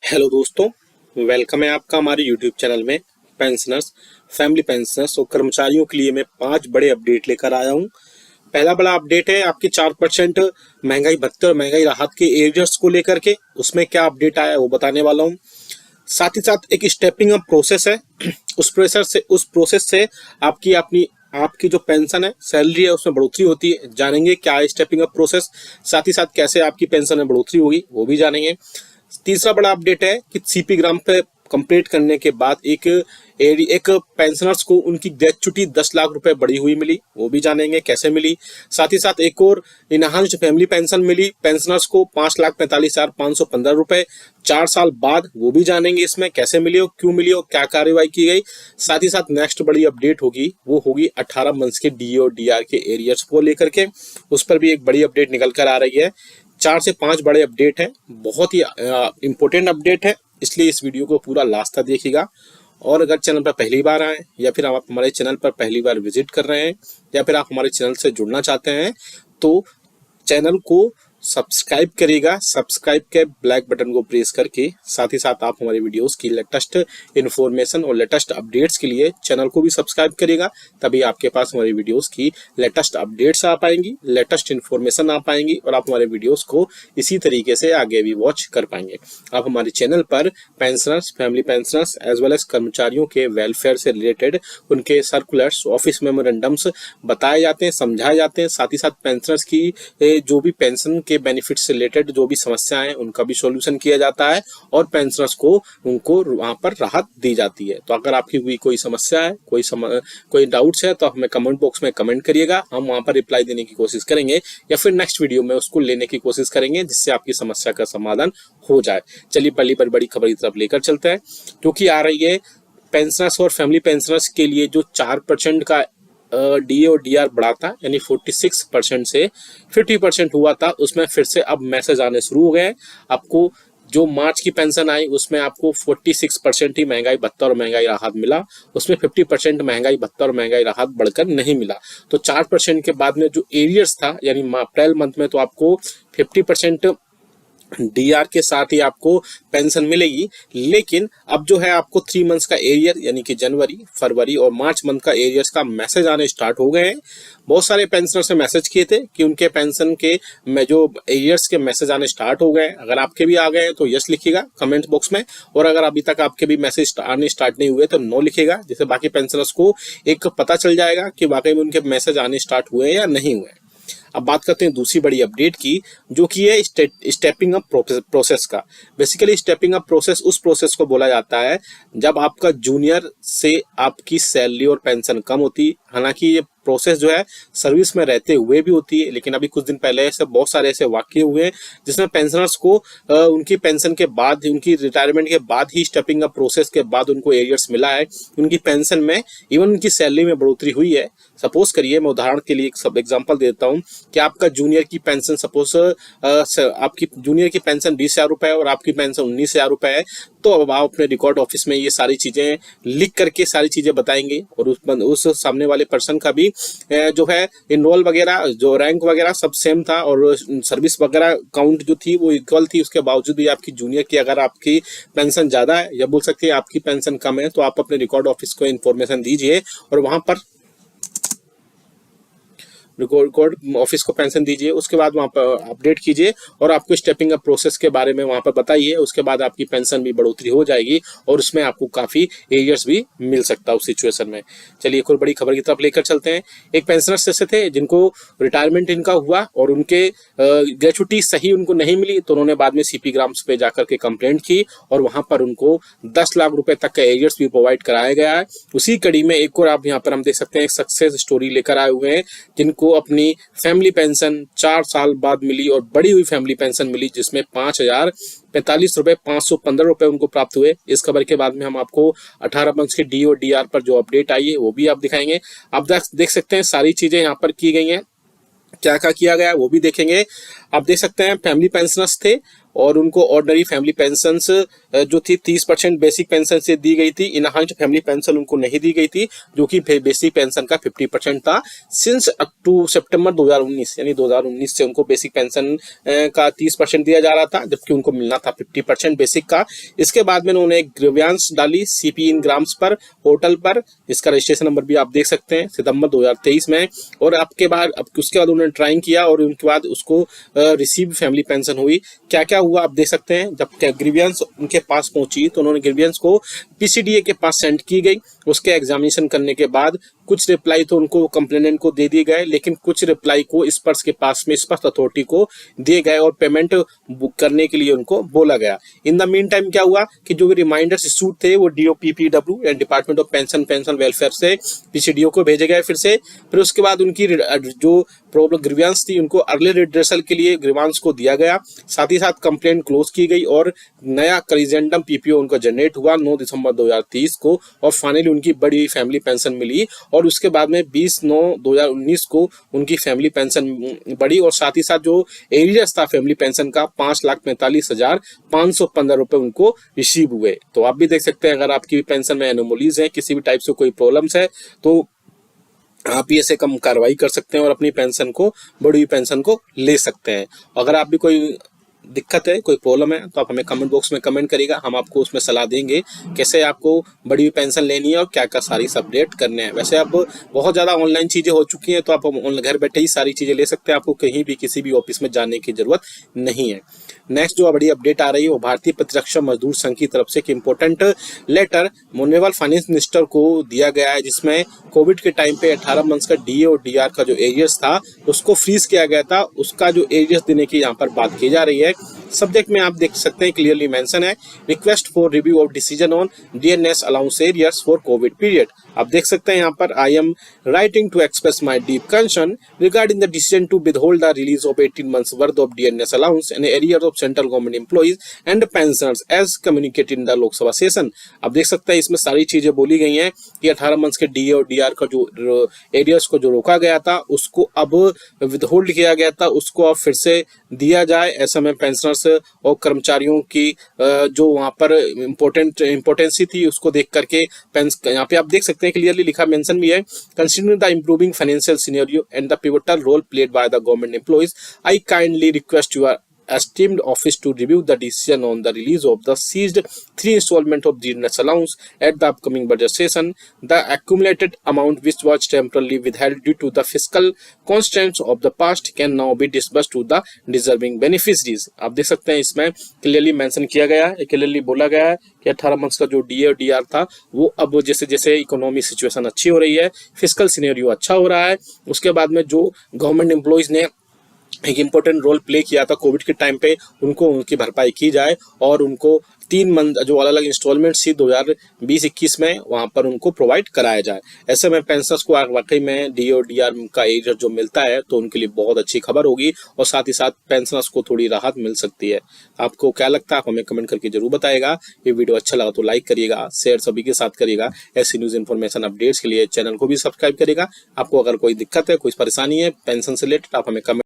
Hello दोस्तों, welcome है आपका हमारे यूट्यूब चैनल में। पेंशनर्स, फैमिली पेंशनर्स और कर्मचारियों के लिए मैं 5 बड़े अपडेट लेकर आया हूं। पहला बड़ा अपडेट है आपके 4% महंगाई भत्ते और महंगाई राहत के एरियर्स को लेकर के। उसमें क्या अपडेट आया है वो बताने वाला हूं। साथ ही साथ एक स्टेपिंग अप प्रोसेस है। उस प्रोसेस से आपकी जो पेंशन है, सैलरी है, उसमें बढ़ोतरी होती है। जानेंगे क्या है स्टेपिंग अप प्रोसेस। साथ ही साथ कैसे आपकी पेंशन में बढ़ोतरी होगी वो भी जानेंगे। तीसरा बड़ा अपडेट है कि सीपी ग्राम पे कंप्लीट करने के बाद एक पेंशनर्स को उनकी डेथ छुट्टी 10 लाख रुपए बढ़ी हुई मिली, वो भी जानेंगे कैसे मिली। साथ ही साथ एक और इनहांस्ड फैमिली पेंशन मिली पेंशनर्स को 5,45,515 रुपए 4 साल बाद, वो भी जानेंगे इसमें कैसे मिली और क्यों मिली और क्या कार्यवाही की गई। साथ ही साथ नेक्स्ट बड़ी अपडेट होगी वो होगी 18 मंथ्स के डी और डी आर के एरियर्स को लेकर के। उस पर भी एक बड़ी अपडेट निकल कर आ रही है। 4 से 5 बड़े अपडेट हैं, बहुत ही इंपॉर्टेंट अपडेट है, इसलिए इस वीडियो को पूरा लास्ट तक देखिएगा। और अगर चैनल पर पहली बार आए या फिर आप हमारे चैनल पर पहली बार विजिट कर रहे हैं या फिर आप हमारे चैनल से जुड़ना चाहते हैं तो चैनल को सब्सक्राइब करिएगा। सब्सक्राइब के ब्लैक बटन को प्रेस करके साथ ही साथ आप हमारे वीडियोस की लेटेस्ट इन्फॉर्मेशन और लेटेस्ट अपडेट्स के लिए चैनल को भी सब्सक्राइब करिएगा। तभी आपके पास हमारे वीडियोस की लेटेस्ट अपडेट्स आ पाएंगी, लेटेस्ट इन्फॉर्मेशन आ पाएंगी और आप हमारे वीडियोस को इसी तरीके से आगे भी वॉच कर पाएंगे। आप हमारे चैनल पर pensioners, family pensioners as well as कर्मचारियों के वेलफेयर से रिलेटेड उनके सर्कुलर्स, ऑफिस मेमोरेंडम्स बताए जाते हैं, समझाए जाते हैं। साथ ही साथ पेंशनर्स की जो भी पेंशन के बेनिफिट से रिलेटेड जो भी समस्याएं हैं उनका भी सॉल्यूशन किया जाता है और पेंशनर्स को उनको वहां पर राहत दी जाती है। तो अगर आपकी भी कोई समस्या है, कोई डाउट्स है तो हमें कमेंट बॉक्स में कमेंट करिएगा, हम वहां पर रिप्लाई देने की कोशिश करेंगे या फिर नेक्स्ट वीडियो में उसको लेने की कोशिश करेंगे जिससे आपकी समस्या का समाधान हो जाए। चलिए पहली बड़ी खबर की तरफ लेकर चलते हैं, क्योंकि आ रही है पेंशनर्स और फैमिली पेंशनर्स के लिए जो 4% का डी और डी आर बढ़ा था, यानी 46% से 50% हुआ था, उसमें फिर से अब मैसेज आने शुरू हो गए हैं। आपको जो मार्च की पेंशन आई उसमें आपको 46% ही महंगाई भत्ता और महंगाई राहत मिला, उसमें 50% महंगाई भत्ता और महंगाई राहत बढ़कर नहीं मिला। तो 4% के बाद में जो एरियर्स था, यानी अप्रैल मंथ में तो आपको 50% डीआर के साथ ही आपको पेंशन मिलेगी, लेकिन अब जो है आपको 3 मंथ्स का एरियर यानी कि जनवरी, फरवरी और मार्च मंथ का एरियर्स का मैसेज आने स्टार्ट हो गए हैं। बहुत सारे पेंशनर्स ने मैसेज किए थे कि उनके पेंशन के में जो एरियर्स के मैसेज आने स्टार्ट हो गए। अगर आपके भी आ गए तो यस लिखिएगा कमेंट बॉक्स में, और अगर अभी तक आपके भी मैसेज आने स्टार्ट नहीं हुए तो नो लिखिएगा, जिससे बाकी पेंशनर्स को एक पता चल जाएगा कि वाकई में उनके मैसेज आने स्टार्ट हुए या नहीं हुए। अब बात करते हैं दूसरी बड़ी अपडेट की, जो कि है स्टेपिंग अप प्रोसेस का। बेसिकली स्टेपिंग अप प्रोसेस उस प्रोसेस को बोला जाता है जब आपका जूनियर से आपकी सैलरी और पेंशन कम होती। हालांकि ये प्रोसेस जो है सर्विस में रहते हुए भी होती है, लेकिन अभी कुछ दिन पहले ऐसे बहुत सारे ऐसे वाकये हुए हैं जिसमें पेंशनर्स को उनकी पेंशन के बाद, उनकी रिटायरमेंट के बाद ही, स्टेपिंग अप प्रोसेस के बाद उनको एरियर्स मिला है। उनकी पेंशन में, इवन उनकी सैलरी में बढ़ोतरी हुई है। सपोज करिए, मैं उदाहरण के लिए एक सब एग्जांपल देता हूं कि आपका जूनियर की पेंशन, सपोज आपकी जूनियर की पेंशन 20,000 रुपए है और आपकी पेंशन 19,000 रुपए है, तो अब आप अपने रिकॉर्ड ऑफिस में ये सारी चीजें लिख करके सारी चीजें बताएंगे और उस सामने वाले पर्सन का भी जो है इनरोल वगैरह, जो रैंक वगैरह सब सेम था और सर्विस वगैरह काउंट जो थी वो इक्वल थी। उसके बावजूद भी आपकी जूनियर की अगर आपकी पेंशन ज्यादा है या बोल सकते हैं आपकी पेंशन कम है, तो आप अपने रिकॉर्ड ऑफिस को इन्फॉर्मेशन दीजिए और वहां पर रिकॉर्ड ऑफिस को पेंशन दीजिए। उसके बाद वहां पर अपडेट कीजिए और आपको स्टेपिंग अप प्रोसेस के बारे में वहां पर बताइए। उसके बाद आपकी पेंशन भी बढ़ोतरी हो जाएगी और उसमें आपको काफी एरियर्स भी मिल सकता है उस सिचुएशन में। चलिए एक और बड़ी खबर की तरफ लेकर चलते हैं। एक पेंशनर्स ऐसे थे जिनको रिटायरमेंट इनका हुआ और उनके ग्रेचुटी सही उनको नहीं मिली, तो उन्होंने बाद में सीपी ग्राम्स पे जाकर के कंप्लेंट की और वहां पर उनको 10 लाख रुपए तक का एरियर्स भी प्रोवाइड कराया गया है। उसी कड़ी में एक और आप यहाँ पर हम देख सकते हैं एक सक्सेस स्टोरी लेकर आए हुए हैं, जिनको अपनी फैमिली पेंशन 4 साल बाद मिली और बड़ी हुई फैमिली पेंशन मिली, जिसमें 5,045 रुपए 515 रुपए उनको प्राप्त हुए। इस खबर के बाद में हम आपको 18 मंथ्स के डी और डी आर पर जो अपडेट आई है वो भी आप दिखाएंगे। आप देख सकते हैं सारी चीजें यहाँ पर की गई हैं, क्या क्या किया गया वो भी देखेंगे। आप देख सकते हैं फैमिली पेंशनर्स थे और उनको ऑर्डिनरी फैमिली पेंशन जो थी 30% बेसिक पेंशन से दी गई थी। इनहांस्ड फैमिली पेंशन उनको नहीं दी गई थी, जो कि बेसिक पेंशन का 50% था। सिंस अप टू सितंबर 2019, यानी 2019 से उनको बेसिक पेंशन का 30% दिया जा रहा था, जबकि उनको मिलना था 50% बेसिक का। इसके बाद में उन्होंने एक ग्रीवेंस डाली सीपी इन ग्राम्स पर, पोर्टल पर, इसका रजिस्ट्रेशन नंबर भी आप देख सकते हैं, सितंबर 2023 में। और उसके बाद उन्होंने ट्राइंग किया और उनके बाद उसको रिसीव फैमिली पेंशन हुई। क्या क्या हुआ आप देख सकते हैं। जब ग्रीवियंस उनके पास पहुंची तो उन्होंने ग्रीवियंस को पीसीडीए के पास सेंड की गई। उसके एग्जामिनेशन करने के बाद कुछ रिप्लाई तो उनको कंप्लेनेंट को दे दिए गए, लेकिन कुछ रिप्लाई को स्पर्श के पास में स्पर्श अथॉरिटी को दिए गए और पेमेंट बुक करने के लिए उनको बोला गया। इन द मीन टाइम क्या हुआ कि जो रिमाइंडर्स इशूड थे वो डीओपीपीडब्ल्यू या डिपार्टमेंट ऑफ पेंशन वेलफेयर से पीसीडीओ को भेजे गए फिर उसके बाद उनकी जो प्रॉब्लम ग्रीवियंस थी उनको अर्ली रिड्रेसल के लिए ग्रीवांस को दिया गया। साथ ही साथ कंप्लेंट क्लोज की गई और नया करिजेंडम पीपीओ उनका जनरेट हुआ 9 दिसंबर 2023 को, और फाइनली उनकी बड़ी फैमिली पेंशन मिली। और उसके बाद में 20/9/2019 को उनकी फैमिली पेंशन बढ़ी, और साथ ही साथ जो एरियर्स था फैमिली पेंशन का 5,45,515 रुपए उनको रिसीव हुए। तो आप भी देख सकते हैं, अगर आपकी पेंशन में एनोमलीज है, किसी भी टाइप से कोई प्रॉब्लम्स है, तो आप ये से कम कार्रवाई कर सकते हैं और अपनी पेंशन को, बड़ी हुई पेंशन को ले सकते हैं। अगर आप भी कोई दिक्कत है, कोई प्रॉब्लम है, तो आप हमें कमेंट बॉक्स में कमेंट करिएगा, हम आपको उसमें सलाह देंगे कैसे आपको बड़ी हुई पेंशन लेनी है और क्या क्या सारी अपडेट करने हैं। वैसे अब बहुत ज़्यादा ऑनलाइन चीज़ें हो चुकी हैं, तो आप घर बैठे ही सारी चीज़ें ले सकते हैं, आपको कहीं भी किसी भी ऑफिस में जाने की जरूरत नहीं है। नेक्स्ट जो बड़ी अपडेट आ रही है वो भारतीय प्रतिरक्षण मजदूर संघ की तरफ से एक important letter honourable finance minister को दिया गया है, जिसमें कोविड के टाइम पे 18 मंथ्स का डीए और डीआर का जो एरियर्स था उसको फ्रीज किया गया था। उसका जो एरियर्स देने की यहाँ पर बात की जा रही है। सब्जेक्ट में आप देख सकते हैं क्लियरली मेंशन है, request for review of decision on DNS allowance arrears for Covid period. आप देख सकते हैं यहाँ पर, I am writing to express my deep concern regarding the decision to withhold the release of 18 months worth of DNS allowance in arrear of central government employees and pensioners as communicated in the Lok Sabha session. आप देख सकते हैं इसमें सारी चीजें बोली गई हैं कि 18 मंथ्स के डीए और डीआर का जो एरियर्स को जो रोका गया था उसको अब विदहोल्ड किया गया था, उसको अब फिर से दिया जाए। ऐसा में पेंशनर्स और कर्मचारियों की जो वहां पर इम्पोर्टेंसी थी उसको देख करके यहाँ पे आप देख सकते हैं क्लियरली लिखा मेंशन भी है, considering the improving financial scenario and the pivotal role played by the government employees, I kindly request your esteemed office to review the decision on the release of the seized 3 installment of DNS allowance at the upcoming budget session. The accumulated amount which was temporarily withheld due to the fiscal constraints of the past can now be disbursed to the deserving beneficiaries. आप देख सकते हैं इसमें clearly mention किया गया है, clearly बोला गया है कि 18 मंथ्स का जो डीए और डीआर था वो अब जैसे जैसे इकोनॉमी सिचुएशन अच्छी हो रही है, फिस्कल सिनेरियो अच्छा हो रहा है, उसके बाद में जो गवर्नमेंट एम्प्लॉइज ने एक इम्पोर्टेंट रोल प्ले किया था कोविड के टाइम पे, उनको उनकी भरपाई की जाए और उनको 3 मंथ जो अलग अलग इंस्टॉलमेंट थी 2020-21 में वहां पर उनको प्रोवाइड कराया जाए। ऐसे में पेंशनर्स को वाकई में डी और डीआर का एरियर जो मिलता है तो उनके लिए बहुत अच्छी खबर होगी और साथ ही साथ पेंशनर्स को थोड़ी राहत मिल सकती है। आपको क्या लगता है आप हमें कमेंट करके जरूर बताएगा। ये वीडियो अच्छा लगा तो लाइक करिएगा, शेयर सभी के साथ करिएगा। ऐसी न्यूज इन्फॉर्मेशन अपडेट्स के लिए चैनल को भी सब्सक्राइब करिएगा। आपको अगर कोई दिक्कत है, कोई परेशानी है पेंशन से रिलेटेड, आप हमें कमेंट